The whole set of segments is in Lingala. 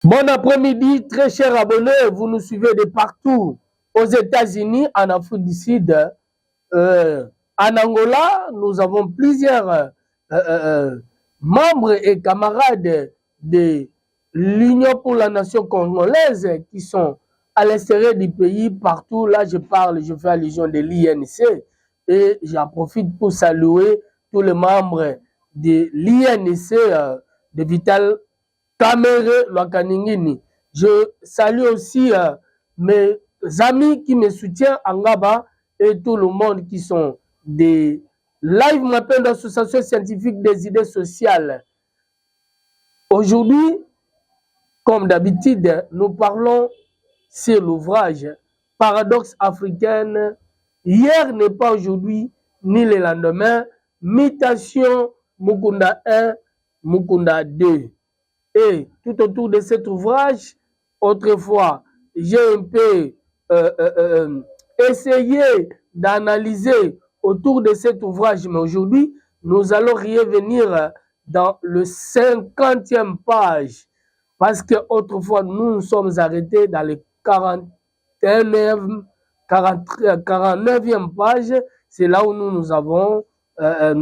Bon après-midi, très chers abonnés, vous nous suivez de partout, aux États-Unis, en Afrique du Sud, en Angola, nous avons plusieurs membres et camarades de l'Union pour la nation congolaise qui sont à l'extérieur du pays, partout. Là, je fais allusion de l'INC et j'en profite pour saluer tous les membres de l'INC de Vital Kamere Lwakaningini. Je salue aussi mes amis qui me soutiennent en Ngaba et tout le monde qui sont des live mapping d'association scientifique des idées sociales. Aujourd'hui, comme d'habitude, nous parlons sur l'ouvrage Paradoxe africaine. Hier n'est pas aujourd'hui, ni le lendemain. Mutation Mukunda 1, Mukunda 2. Et tout autour de cet ouvrage, autrefois, j'ai un peu essayé d'analyser autour de cet ouvrage, mais aujourd'hui, nous allons revenir dans le 50e page, parce qu'autrefois, nous nous sommes arrêtés dans le 49e page, c'est là où nous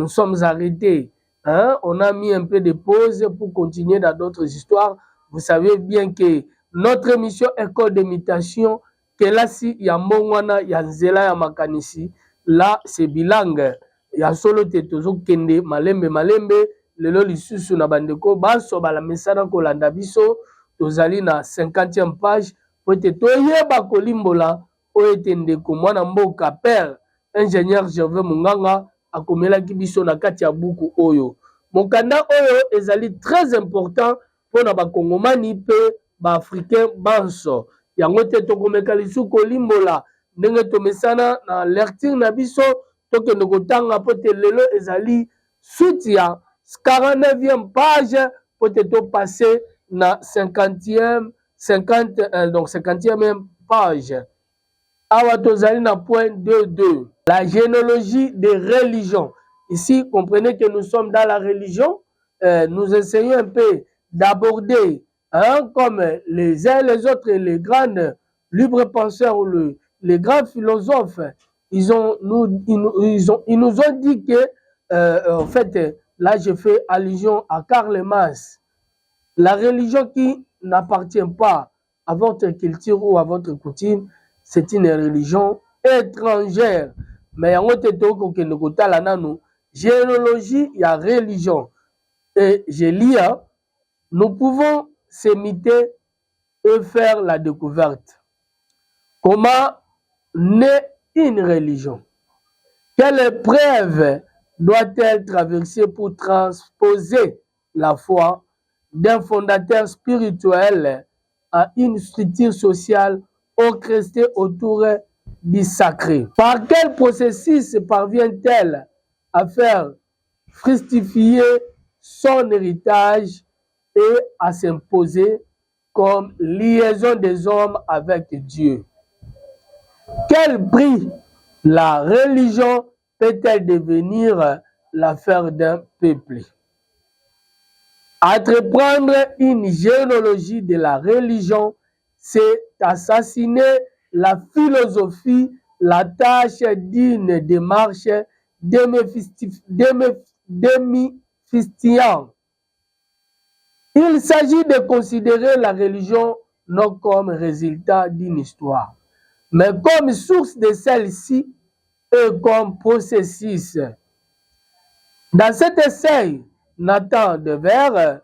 sommes arrêtés. Hein? On a mis un peu de pause pour continuer dans d'autres histoires. Vous savez bien que notre émission École d'imitation, que là, si il y a Mongwana, il y a Nzela, il y a Makanisi, là, c'est bilingue. Il y a solo tetozo kende, malembe, lelo lisusu na bandeko, baso bala mesana kolanda biso, tozali na 50e page, pote toyeba kolimbola, oete ndeko, mwana mboka, père, ingénieur Gervais Munganga, akomelaki biso na kati ya buku oyo. Mokanda oyo ezali très important mpona bakongomani mpe baafricain banso. Yango te tokomeka lisusu kolimbola ndenge tomesana na lecture na biso tokende kotanga mpo te lelo ezali suite ya 49e page mpo te topase na 50e page. Awa tozali na point 2.2. La généalogie des religions. Ici, comprenez que nous sommes dans la religion. Nous essayons un peu d'aborder, hein, comme les uns et les autres, les grands libres penseurs ou les grands philosophes, ils nous ont dit que, en fait, là je fais allusion à Karl Marx, la religion qui n'appartient pas à votre culture ou à votre coutume, c'est une religion étrangère. Mais en généalogie, il y a religion. Et je lis, hein, nous pouvons s'imiter et faire la découverte. Comment naît une religion? Quelle épreuve doit-elle traverser pour transposer la foi d'un fondateur spirituel à une structure sociale orchestrée autour du sacré? Par quel processus parvient-elle à faire fructifier son héritage et à s'imposer comme liaison des hommes avec Dieu? Quel prix la religion peut-elle devenir l'affaire d'un peuple? Entreprendre une généalogie de la religion, c'est assassiner la philosophie, la tâche d'une démarche démystifiante. Il s'agit de considérer la religion non comme résultat d'une histoire, mais comme source de celle-ci et comme processus. Dans cet essai, Nathan Devers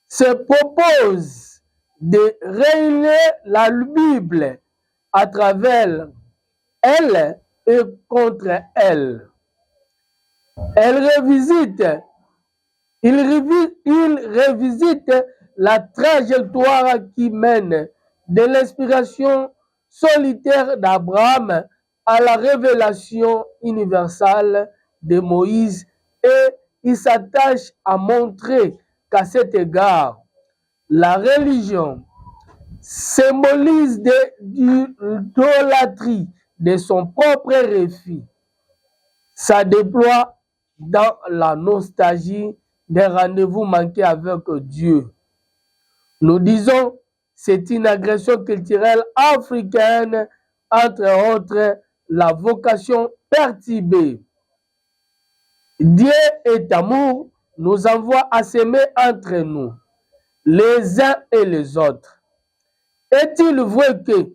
se propose de réunir la Bible à travers elle et contre elle. Il revisite la trajectoire qui mène de l'inspiration solitaire d'Abraham à la révélation universelle de Moïse, et il s'attache à montrer qu'à cet égard, la religion symbolise l'idolâtrie de son propre refus. Ça déploie dans la nostalgie des rendez-vous manqués avec Dieu. Nous disons, c'est une agression culturelle africaine, entre autres, la vocation perturbée. Dieu est amour, nous envoie à s'aimer entre nous, les uns et les autres. Est-il vrai que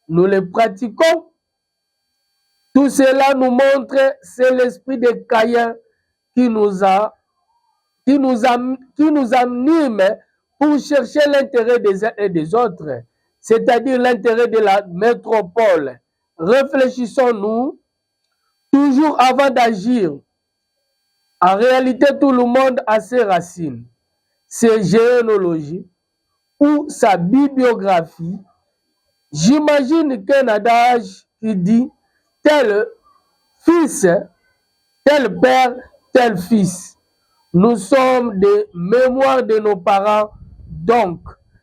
nous le pratiquons? Tout cela nous montre, c'est l'esprit de Caïn qui nous anime pour chercher l'intérêt des uns et des autres, c'est-à-dire l'intérêt de la métropole. Réfléchissons-nous toujours avant d'agir. En réalité, tout le monde a ses racines, ses généalogies ou sa bibliographie. J'imagine qu'un adage qui dit tel fils, tel père, tel fils. Nous sommes des mémoires de nos parents, donc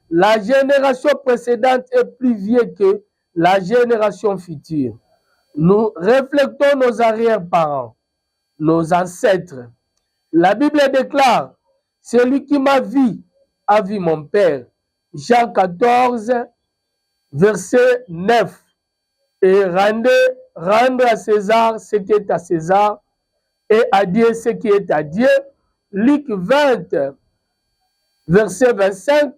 la génération précédente est plus vieille que la génération future. Nous reflétons nos arrière-parents, nos ancêtres. La Bible déclare, celui qui m'a vu a vu mon Père. Jean 14, verset 9. Et rendre à César ce qui est à César et à Dieu ce qui est à Dieu. Luc 20, verset 25.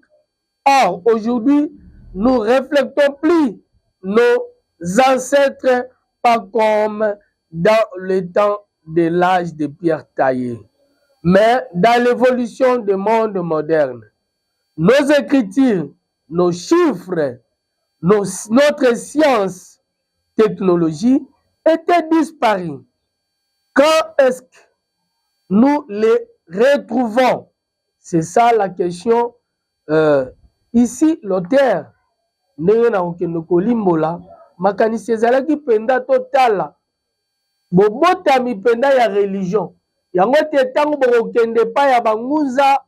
Or, aujourd'hui, nous ne reflétons plus nos ancêtres pas comme dans le temps de l'âge de pierre taillée, mais dans l'évolution du monde moderne. Nos écritures, nos chiffres, notre science, technologie étaient disparus. Quand est-ce que nous les retrouvons? C'est ça la question. Ici, l'auteur, ndenge na kokende kolimbola makanisi ezalaki mpenza totala bobotami mpenza ya religion yango te ntango bokokende epai ya bangunza,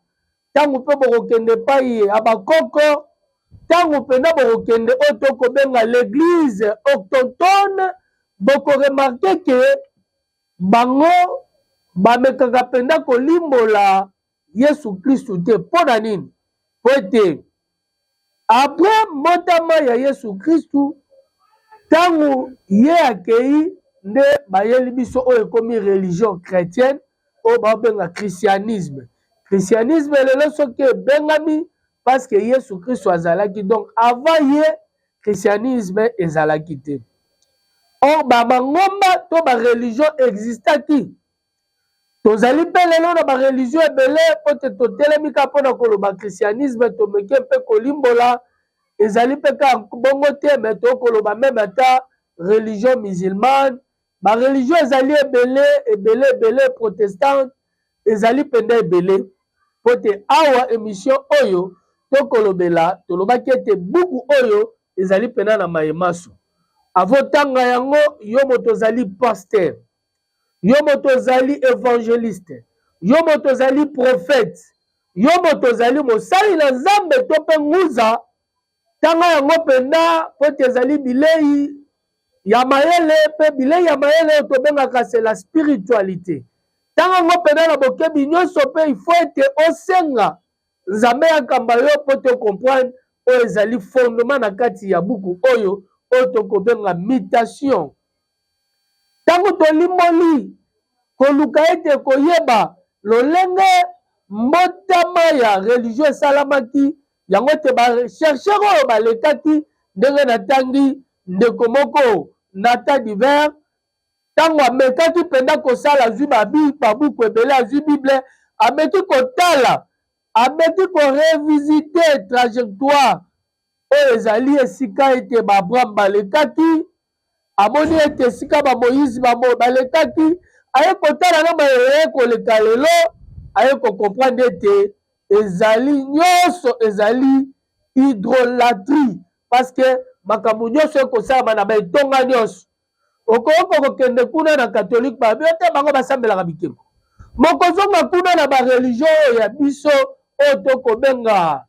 ntango mpe bokokende epai ya bakoko, ntango mpenza bokokende oyo tokobenga l'église autochtone, bokoremarke ke bango bamekaka mpenza kolimbola Yesu Kristu te. Mpo na nini? Po ete apres mbotama ya Yesu Kristu, ntango ye akei nde bayeli biso oyo ekomi religion chrétienne oyo baobenga christianisme. Christianisme lelo soki ebengami parce que Yesu Kristu azalaki, donc avant ye christianisme ezalaki te. Or bamangomba to bareligion existaki. Tozali mpe lelo na bareligion ebele po te totelemi kaka mpona koloba christianisme, tomeke mpe kolimbola ezali mpe kaka bongo te, me tokoloba meme ata religion musulmane. Bareligion ezali ebele protestante ezali mpenza ebele. Po te awa émission oyo tokolobela tolobaki ete buku oyo ezali mpenza na mayemaso. Avotanga yango yo moto ozali pasteur, yo moto ozali évangéliste, yo moto ozali prophète, yo moto ozali mosali na Nzambe to mpe nguza, tanga yango mpenza po te ezali bilei ya mayele mpe bilei ya mayele oyo tobengaka c'est la spiritualité. Tanga yango mpenza na bokebi nyonso mpe il faut ete osenga Nzambe akamba yo po te comprendre oyo ezali fondement na kati ya buku oyo oyo tokobenga mutation. Tango tolimboli koluka ete koyeba lolenge mbotama ya religion esalamaki, yango te bacherchere oyo balekaki ndenge natangi ndeko moko Nata Diver, tango amekaki mpenza kosala azwi babuku ebele, azwi bible ameki kotala, ameki korevisite trajectoire oyo ezali esika ete baAbraham balekaki, amoni ete esika bamoïse balekaki, aye kotala na bayeye koleka lelo, aye kokomprendre ete ezali nyonso ezali hydrolatrie, parce que makambo nyonso ekosalama na baetonga nyonso. Okoyoka kokende kuna na catholique babi te bango basambelaka bikeko, mokozonga kuna na bareligion oyo ya biso oyo tokobenga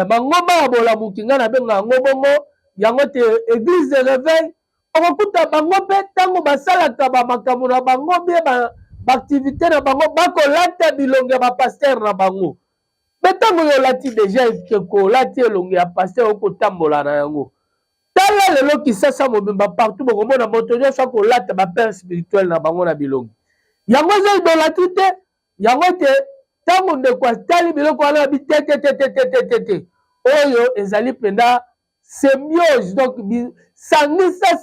bangomba ya bolamuki nga na benga yango bongo, yango te église de réveil. Okokuta bango mpe ntango basalaka bamakambo na bango bie baaktivité na bango bakolata bilongo ya bapaster na bango. Mais tant que olati déjà ekeko olati elongi ya pasteur okotambola na yango tala lelo kisasa mobimba partout bokomona moto nyonso akolata bapere spirituel na bango na bilongi yango eza idolatri te yango te ntango ndeko atali biloko wana yabi te oyo ezali mpenza symbiose donc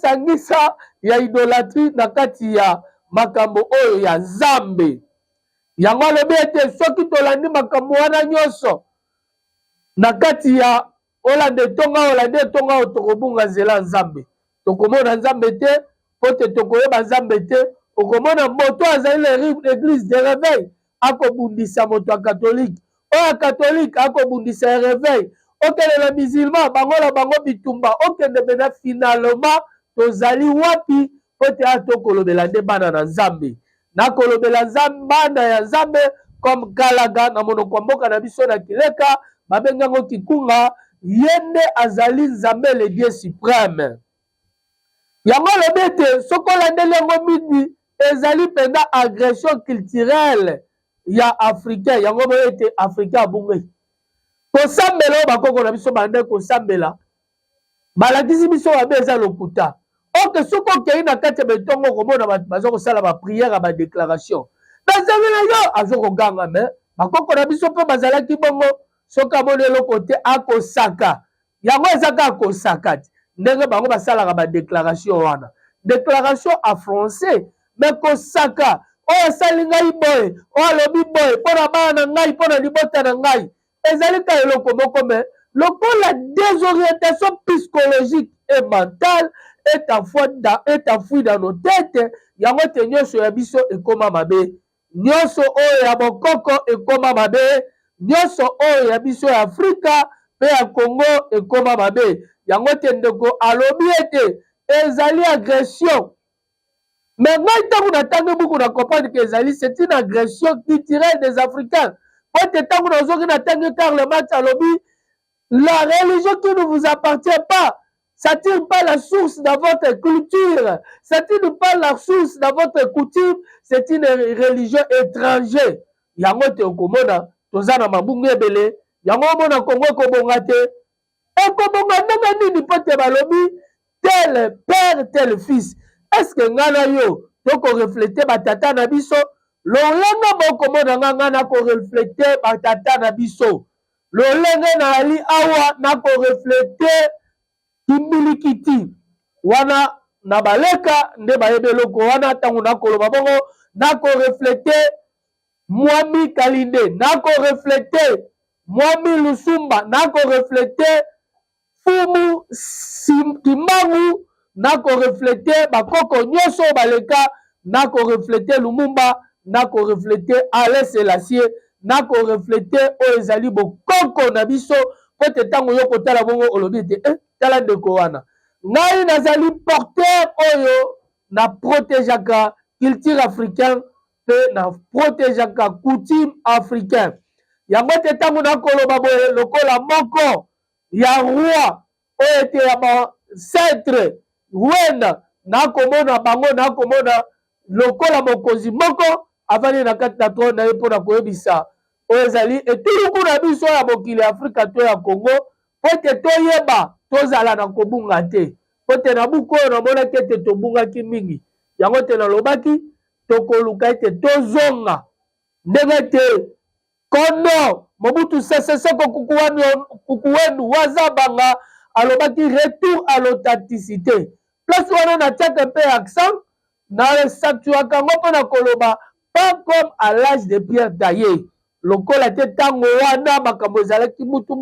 sangisa ya idolatri na kati ya makambo oyo ya nzambe yango alobi ete soki tolandi makambo wana nyonso na kati ya olande etonga oyo tokobunga nzela nzambe tokomona nzambe te po te tokoyeba nzambe te okomona moto azali l'église de réveil akobundisa moto ya katolike oyo ya katolike akobundisa ya réveil okelela musulman bango na bango bitumba okende mpena finalement tozali wapi po te atokolobela nde bana na nzambe nakolobela bana ya nzambe comme kalaga na monoko ya mboka na biso na kileka babengango kikunga ye nde azali nzambe le dieu suprême yango alobi ete soki olandeli yango mingi ezali mpenza agression culturelle ya africain yango boye ete africain abungaki kosambela oyo bakoko na biso bande kosambela balakisi biso babe eza lokuta oke soki okei na kati ya betongo okomona bato baza kosala bapriere ya badéclaration nazangi na yo azokoganga me bakoko na biso mpe bazalaki bongo soki amoni eloko te akosaka yango ezaka akosaka te ndenge bango basalaka badéclaration wana déclaration a français me kosaka oyo asali ngai boye oyo alobi boye mpo na bana na ngai mpo na libota na ngai ezali ka eloko moko me lokola désorientation psychologique et mentale est enfoui dans nos têtes yango te nyonso ya biso ekoma mabe nyonso oyo ya bokoko ekoma mabe nyonso oyo ya biso ya Afrika mpe ya Congo ekoma mabe yango te ndeko alobi ete ezali agression mais ngai ntango natangi buku na comprendre que ezali c'est une agression culturelle des Africains po ete ntango nazoki natangi Karl Marx alobi la religion qui ne vous appartient pas ça tire pas la source dans votre culture ça tire pas la source dans votre coutume c'est une religion étrangère yango te okomona toza na mabungu ebele yango omona Kongo ekobonga te ekobonga ndenge nini po te balobi tel père tel fils est-ce que nga na yo tokoreflete batata na biso lolenge bokomona nga nakoreflete batata na biso lolenge naali awa nakoreflete kimbilikiti wana na baleka nde bayebi eloko wana ntango nakoloba bongo nakoreflete mwami kalinde nakoreflete mwami lusumba nakoreflete fumu kimbangu nakoreflete bakoko nyonso baleka nakoreflete lumumba nakoreflete ale selassie nakoreflete oyo ezali bokoko na biso po te ntango yo kotala bongo olobi ete tala ndeko wana ngai nazali porteur oyo na protégeaka culture africaine mpe na protégeaka coutume africain yango te ntango nakoloba boye lokola moko ya roi oyo ete ya bacentre wena nakomona bango nakomona lokola mokonzi moko avandi na kati na trone na ye mpo na koyebisa oyo ezali etuluku na biso ya mokili ya afrika to ya congo po ete toyeba tozala na kobunga te po te na buku oyo namonaki ete tobungaki mingi yango te nalobaki tokoluka ete tozonga ndenge te kono Mobutu Sese Seko Kukuwendu wazabanga alobaki retour à l'authenticité place wana natiaka mpe accent nasatuaka yango mpo na koloba pas comme à l'âge de pierre taillé lokola te ntango wana makambo ezalaki mutu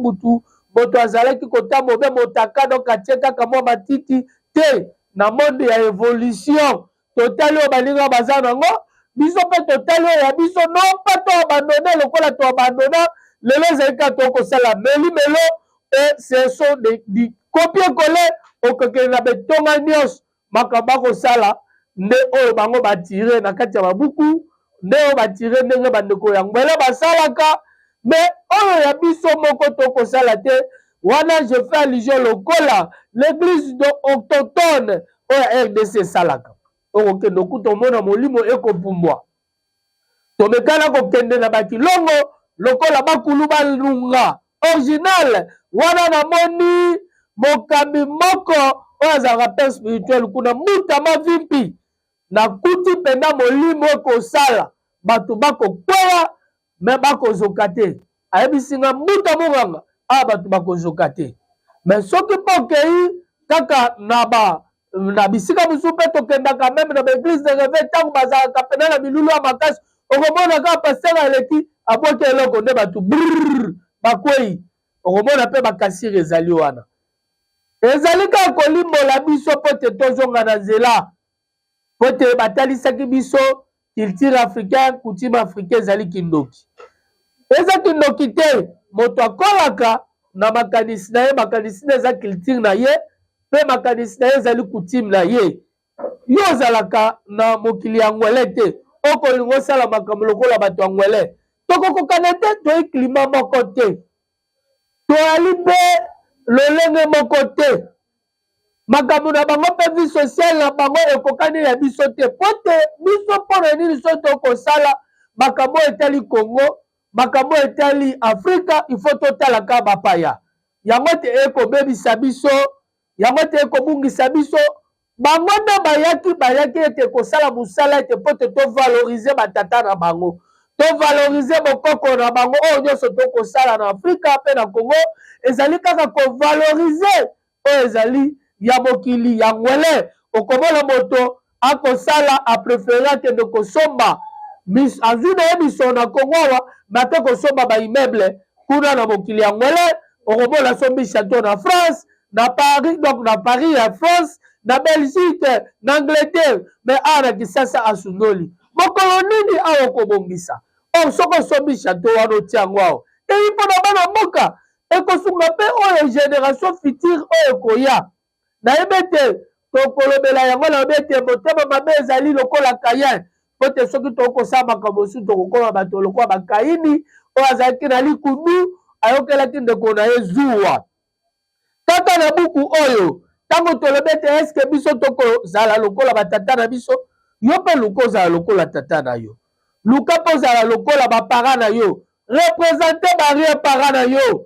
moto azalaki kotambo mpe motaka donc atie kaka mwa matiti te na monde ya évolution totali oyo baninga baza nango biso mpe totali oyo ya biso non pas to abandonné lokola to abandonna lelo ezali kaka tokosala melimelo et ce sont des copier-coller okokende na betonga nyonso makambo akosala nde oyo bango batire na kati ya babuku nde oyo batire ndenge bandeko ya ngwele basalaka mais oyo ya biso moko tokosala te wana je fais allusion lokola l'église autochtone oyo RDC esalaka okokende okuta omona molimo ekopumbwa tomekana kokende na bakilongo lokola bakulu balunga original wana namoni mokambi moko oyo azalaka père spirituel kuna muta mavimpi nakuti mpenza molimo ekosala bato bakokweya me bakozoka te ayebisinga muta monganga awa bato bakozoka te me soki mpo okei kaka na bisika mosusu mpe tokendaka meme na baeglise de réveil ntango bazalaka pena na milulu ya makasi okomona kaka paster aleki abwaki eloko nde bato brrr bakwei okomona mpe bakasire ezali wana ezali kaka kolimbola biso mpo te tozonga na nzela mpo te batalisaki biso culture africaine coutume africain ezali kindoki eza kindoki te moto akolaka na makanisi na ye makanisi na eza culture na ye mpe makanisi na ye ezali coutume na ye yo ozalaka na mokili ya ngwele te okolinga osala makambo lokola bato ya ngwele tokokokana te toyi klima moko te toyali mpe lolenge moko te makambo na bango mpe vie sociale na bango ekokani ya biso te mpo te biso mpona nini so tokosala makambo etali Congo makambo etali Afrika ifo totalaka bapaya yango te ekobebisa biso yango te ekobungisa biso bango nde bayaki ete kosala mosala ete mpo te tovalorize batata na bango tovalorize bokoko na bango oyo nyonso tokosala na Afrika mpe na Congo ezali kaka kovalorize oyo ezali ya mokili ya ngwele okomona moto akosala aprefere akende kosomba azwi na ye miso na Congo awa bate kosomba baimmeuble kuna na mokili ya ngwele okomona sombi chateau na France na Paris donc na Paris ya France na Belgique na Angleterre mais awa na Kisasa asunoli mokolo nini awa okobongisa soko sombi chateau wana otia yango awa eyi mpo na bana mboka ekosunga mpe oyo génération future oyo ekoya nayebe te tokolobela yango nayebi ete motema mabe ezali lokola Kayin mpo te soki tokosala makambo mosusu tokokoma bato lokola bakayini oyo azalaki na likundu ayokelaki ndeko na ye zuwa kaka na buku oyo ntango tolobi ete eske biso tokozala lokola batata na biso yo mpe luka ozala lokola tata na yo luka mpe ozala lokola bapara na yo represente barrière para na yo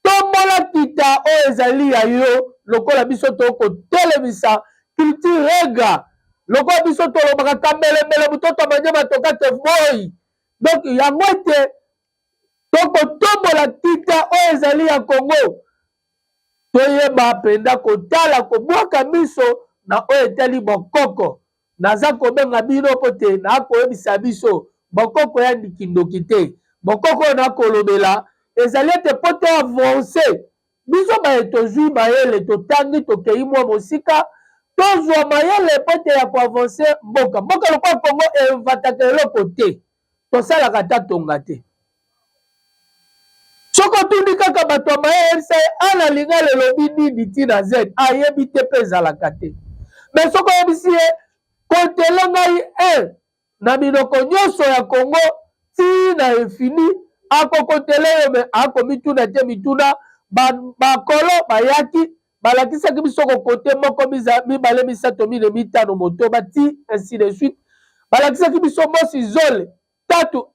tombola kita oyo ezali ya yo lokola biso tokotelemisa culture rega lokola biso tolobaka kambelembele butoto manyama tokate moi donc yango ete tokotombola kita oyo ezali ya Congo toyeba mpenza kotala kobwaka miso na oyo etali bokoko naza kobenga bino mpo te nakoyebisa biso bokoko ya ndikindoki te bokoko oyo nakolobela ezali ete mpo te avance biso baye tozwi mayele totangi tokei mwa mosika tozwa mayele mpo te ya koavance mboka lokola Congo evataka eloko te tosalaka ta tonga te soko otuni kaka bato ya mayele sa ana linga lelobi nini ntina z ayebi te mpe ezalaka te me soko oyebisi ye kotele ngai na minoko nyonso ya Congo ntina efini akokotele yo me akomituna te mituna bakolo bayaki balakisaki biso kokote moko mibale misato mine mitano motoba ti ainsi de suite balakisaki biso mosi zole tatu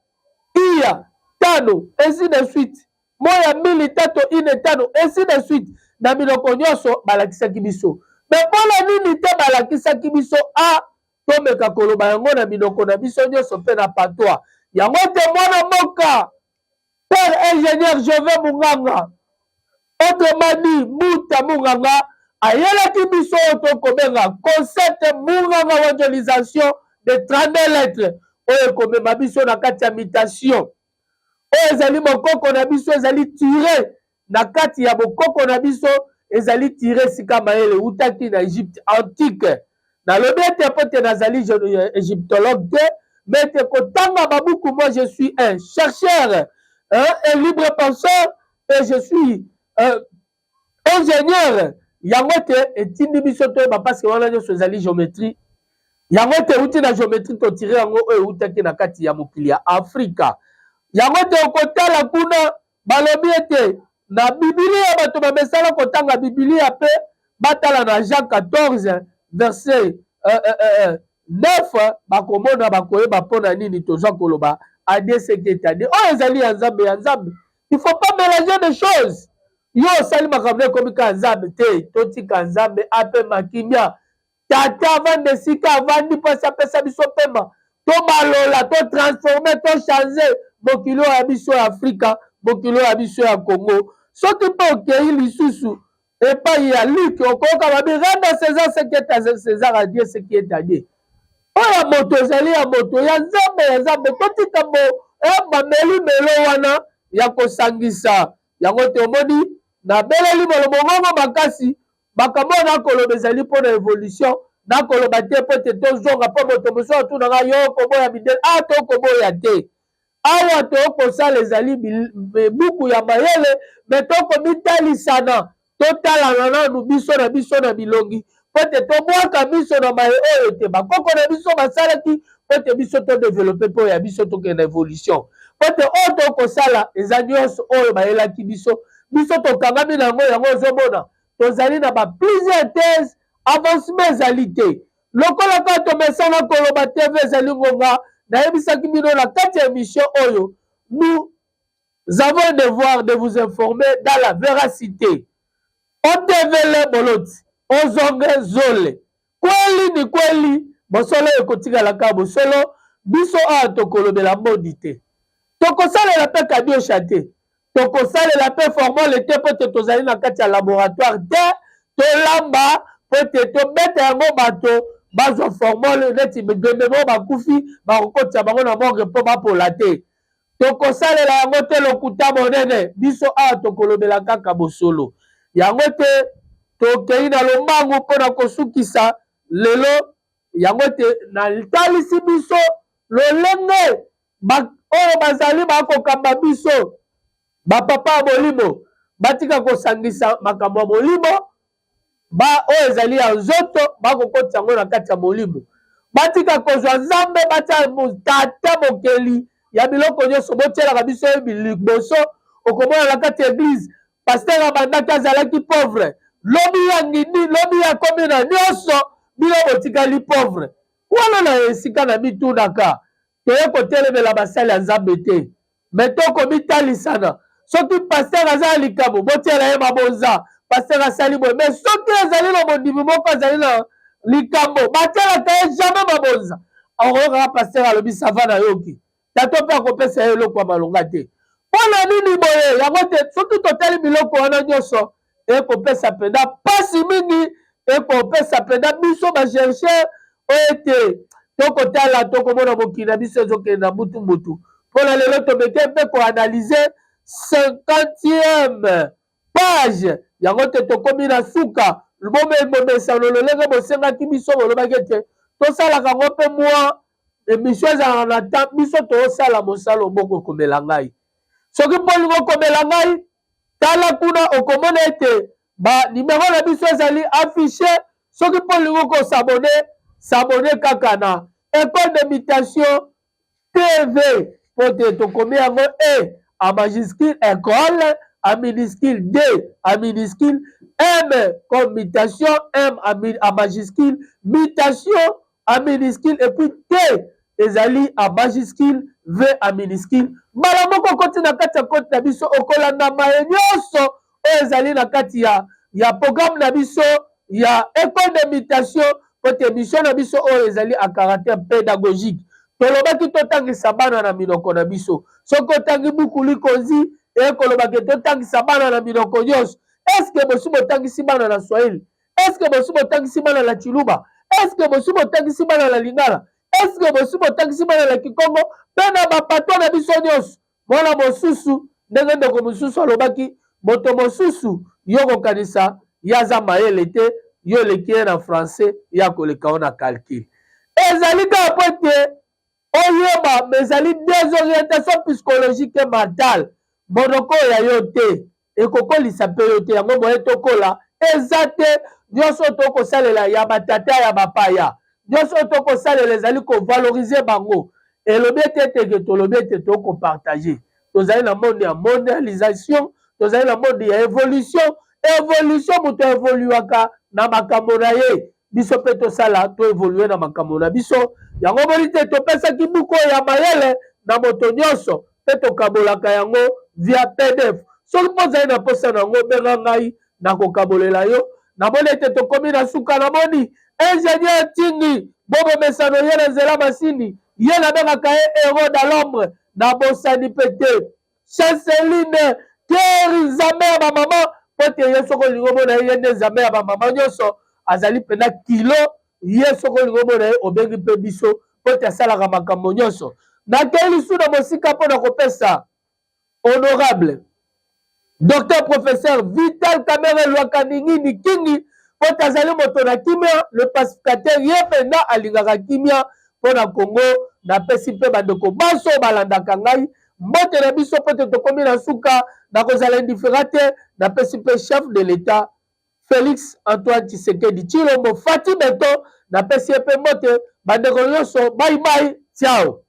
iya tano ainsi de suite moya mili tato ine tano ainsi de suite na minoko nyonso balakisaki biso me mpona nini te balakisaki biso tomeka koloba yango na minoko na biso nyonso mpe na patois yango te mwana mboka père ingénieur Jove Munganga autrement dit Muta Munganga ayelaki biso oyo tokobenga concept Munganga evangelisation de 32 lettres oyo ekomema biso na kati ya mutation oyo ezali bokoko na biso ezali tire na kati ya bokoko na biso ezali tire sika mayele utaki na Egypte antique nalobi ete mpo te nazali égyptologue te mais ete kotanga babuku moi je suis un chercheur un libre penseur et je suis ingénieur yango ete etindi biso toyeba parce que wana nyonso ezali géométrie yango ete euti na géométrie totire yango oyo eutaki na kati ya mokili ya Afrika yango ete okotala kuna balobi ete na bibilia bato bamesala kotanga bibilia mpe batala na Jean 14 verset 9 bakomona bakoyeba mpona nini tozwa koloba Adé Seketade. Oh, ezali ya Nzambe ya Nzambe. Il faut pas mélanger des choses. Yo sali makambo comme ka Nzambe te, totika Nzambe ape makimia. Tata avande sika avandi pasi apesa biso pema. To malola, to transformer, to changer mokilo ya biso ya Afrika, mokilo ya biso ya Congo. Soki pe okei lisusu epai ya Luc okoka babi rendre César ce qui est à César, à Dieu ce qui est à Dieu. Oya moto ezali ya moto ya Nzambe totika bameli melo wana ya kosangisa yango te omoni na beleli molobo mongo makasi makambo nakoloba ezali mpo na évolution nakoloba te mpo te tozonga mpo moto mosusu atunanga yo koboya midele tokoboya te awa tokosala ezali buku ya mayele me tokomitalisana totalana nanu biso na biso na bilongi po te tobwaka biso na maye oyo te bakoko na biso basalaki po te biso todevelope mpo ya biso tokende évolution po te oyo tokosala eza nyonso oyo bayelaki biso tokangami na yango yango ozomona tozali na baplusieurs thèse avancement ezali te lokola kaka tomesana koloba tv ezali ngonga nayebisaki bino na kati ya émission oyo nous avons devoir de vous informer dans la véracité otevele boloti ozonge zole kweli ni kweli bosolo ekotikalaka bosolo biso awa tokolobela mbodi te tokosalela mpe kadiocha te tokosalela mpe formole te mpo te tozali na kati ya laboratoire te tolamba mpo te tobeta yango bato bazwa formole neti bememo bakufi bakokotisa bango na morgue mpo bapola te tokosalela yango te lokuta monene biso awa tokolobela kaka bosolo yango te tokei na lombangu mpo na kosukisa lelo yango te natalisi biso lolenge oyo bazali bakokamba biso bapapa ya molimo batika kosangisa makambo ya molimo oyo ezali ya nzoto bakokotisa yango na kati ya molimo batika kozwa Nzambe batia tata mokeli ya biloko nyonso botielaka biso liboso okomona na kati ya église paster abandaki azalaki pauvre lobi ya ngindi lobi ya komi na nyonso bino botikali pauvre wana na esika na mitunaka toye kotelemela basali ya Nzambe te me tokomitalisana soki paster aza ya likambo botiela ye mabonza paster asali boye me soki azali na mondimi moko azali na likambo batielaka ye jamais mabonza akoyokaka paster alobi sava na yoki tato mpe akopesa ye eloko ya malonga te mpona nini boye yango te soki totali biloko wana nyonso ekopesa mpenda pasi mingi ekopesa mpenda biso bacherchere oyo ete tokotala tokomona mokili na biso ezokende na mutu mpona lelo tomeke mpe koanalyze 50e page yango te tokomi na suka bomesano lolenge bosengaki biso bolobaki ete tosalaka ngo mpe mwa émission ezalaka na temps biso toosala mosala omoko okomela ngai soki mpo olingi okomela ngai tala kuna okomona ete banimero na biso ezali affiche soki mpo olingi okosabone kaka na école d'imitation tv mpo te tokomi yango e a majuscule école a minuscule D a minuscule M comme mutation M a majuscule mutation a minuscule et puis T ezali a majuscule V a minuscule mbala moko koti na kati ya koti na biso okolanda maye nyonso oyo ezali na kati ya programme na biso ya école de mutation po te émission na biso oyo ezali a caractère pédagogique tolobaki totangisa bana na minoko na biso soki otangi buku likonzi ekolobaki totangisa bana na minoko nyonso eske bosi botangisi bana na swahili eske bosi botangisi bana na chiluba eske bosi botangisi bana na lingala eske bosi botangisi bana na kikongo mpe na bapato na biso nyonso mwana mosusu ndenge ndeko mosusu alobaki moto mosusu yo kokanisa ye aza mayele te yo eleki ye na français ya koleka o na calcul ezali kaka po ete oyeba ezali désorientation psychologique et mentale monoko ya yo te ekokolisa mpe yo te yango moye tokola eza te nyonso tokosalela ya batata ya bapaya nyonso tokosalela ezali kovalorize bango elobi ete eteke tolobi ete tokopartage tozali na monde ya mondialisation tozali na monde ya évolution moto evoluaka na makambo na ye biso mpe tosala toevolue na makambo na biso yango moni te topesaki buku ya mayele na moto nyonso mpe tokabolaka yango via PDF. Soki mpo ozali na posa nango benga ngai nakokabolela yo. Namoni ete tokomi na suka, namoni ingénieur Tingi Bobo Mesano ye na nzela masini ye nabengaka ye héros dans l'ombre na bosani pete Chanceline Thierry nzambe ya bamama po te ye soko olingi omona ye nde nzambe ya bamama nyonso azali mpena kilo ye soko olingi omona ye obengi mpe biso po te asalaka makambo nyonso. Nakei lisu na mosika mpo na kopesa honorable docteur professeur Vital Kamerhe Lwaka Ningini Kingi po te azali moto na kimia le pacificateur ye mpena alingaka kimia mpo na Congo. Napesi mpe bandeko baso balandaka ngai mbote na biso po te tokomi na suka na kozala indifférent te. Napesi mpe chef de l'État Félix Antoine Tshisekedi Tshilombo Fati Beto napesi ye mpe mbote bandeko nyonso. Bye bye, ciao.